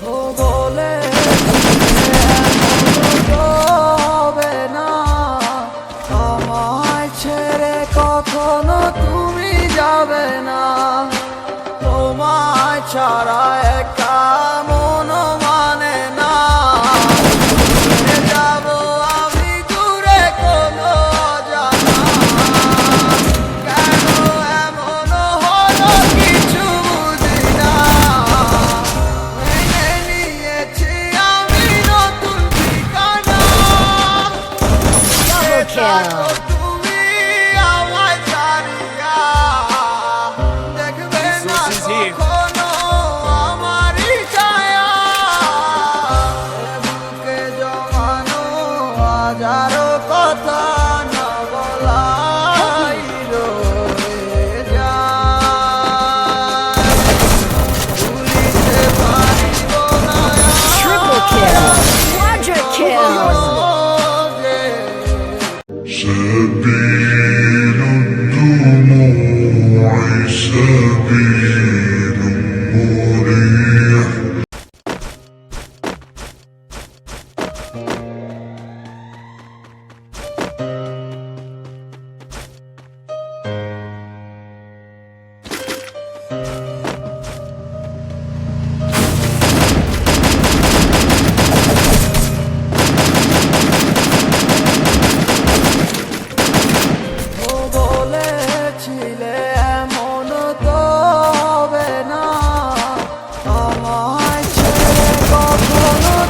ও বলে হবে না আমায় ছেড়ে কখনো তুমি যাবে না তোমায় ছাড়া একা মন মানে না যাব আমি দূরে কোনো জানা কেন এমন হলো কিছু বুঝি না মেনে নিয়েছি আমি নতুন ঠিকানা তুমি আমায় ছাড়িয়া দেখবে না কখনো আমারই ছায়া বুকে জমানো হাজারো কথা না বলাই রয়ে যায় ভুলিতে পারিব না Triple kill. Quadra kill. سبيل الدموع سبيل مريح ও বলেছিলে এমন তো হবে না আমায় ছেড়ে কখনো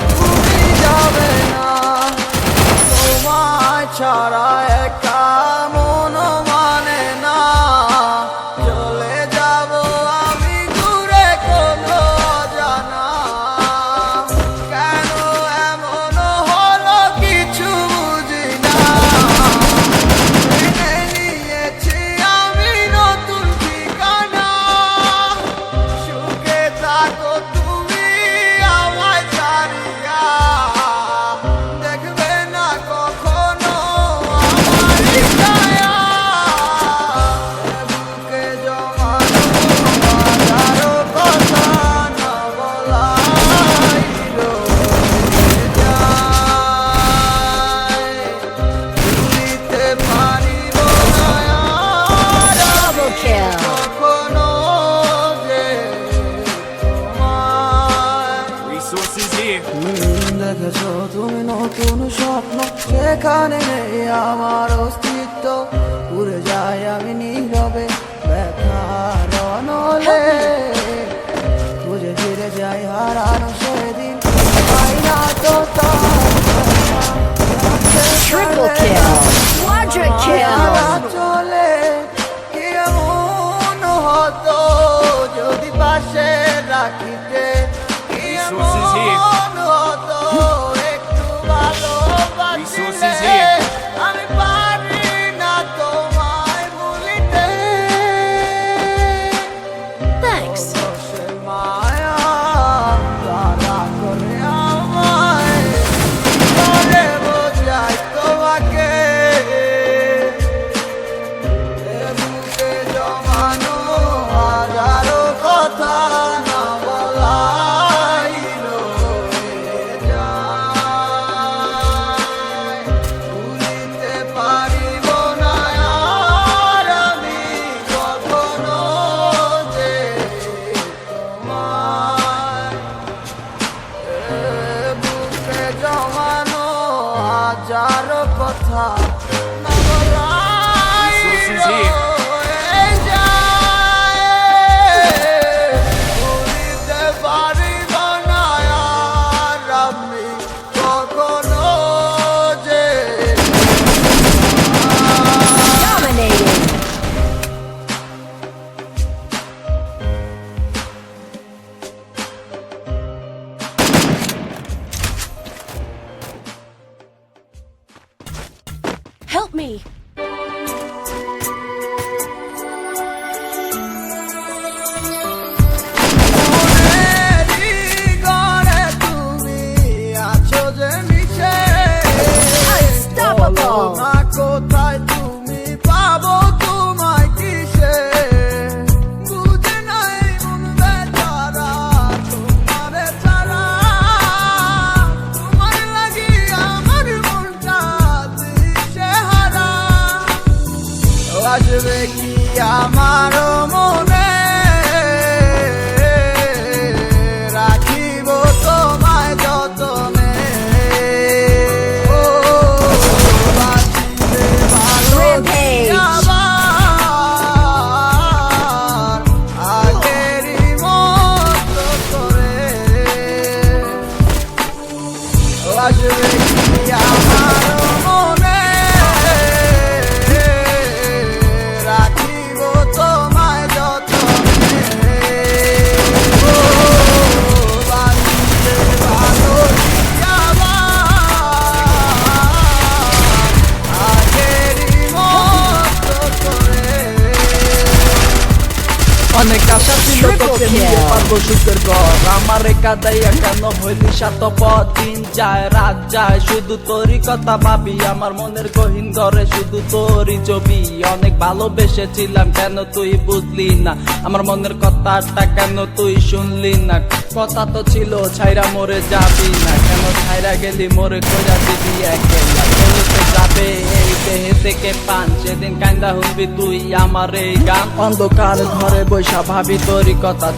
তুমি যাবে না তোমায় ছাড়া একা মন মানে না চলে যাব আমি দূরে কোনো জানা কেন এমন হলো কিছু বুঝি না মেনে নিয়েছি আমি নতুন ঠিকানা সুখে থাকো তুমি আমায় ছাড়িয়া দেখবে না কখনো আমারই ছায়া বুকে জমানো হাজারো কথা না বলাই রয়ে যায় ভুলিতে পারিব না আর Double kill. কখনো যে তোমায় Resources here. দেখেছো তুমি নতুন স্বপ্ন সেখানে নেই আমার অস্তিত্ব উড়ে যাই আমি নীরবে ব্যথার অনলে খুঁজে ফিরে যাই হারানো সেদিন পাই না তো Triple kill. Quadra kill. চলে কেমন হতো যদি পাশে রাখিতে Resources here. কেমন হতো একটু ভালোবাসিলে Resources here. আমি পারি না তোমায় ভুলিতে Thanks. সে মায়া তারা করে আমায় করে বোঝাই তোমাকে বুকে জমানো হাজারো কথা না বলাই রয়ে যায় ভুলিতে পারিব না আর আমি কখনো যে তোমায় বুকে জমানো হাজারো কথা না বলাই Resources here. রয়ে যায় ভুলিতে পারিব না আর আমি কখনো যে Dominating. Help me. সুখের ঘর আমারে কাদাইয়া কেন হইলি সাতপথ দিন যায় রাত যায় শুধু তোরই কথা ভাবি আমার মনের গহীন ঘরে শুধু তোরই ছবি অনেক ভালোবেসেছিলাম কেন তুই বুঝলি না আমার মনের কথাটা কেন তুই শুনলি না কথা তো ছিল ছাইরা মরে যাবি না কেন ছাইরা গেলি মরে কইরা দিবি একলা চলতে যাবে এই দেহে থেকে পান সেদিন কান্দা শুনবি তুই আমার এই গান অন্ধকার ঘরে বৈশা ভাবি তোরই কথা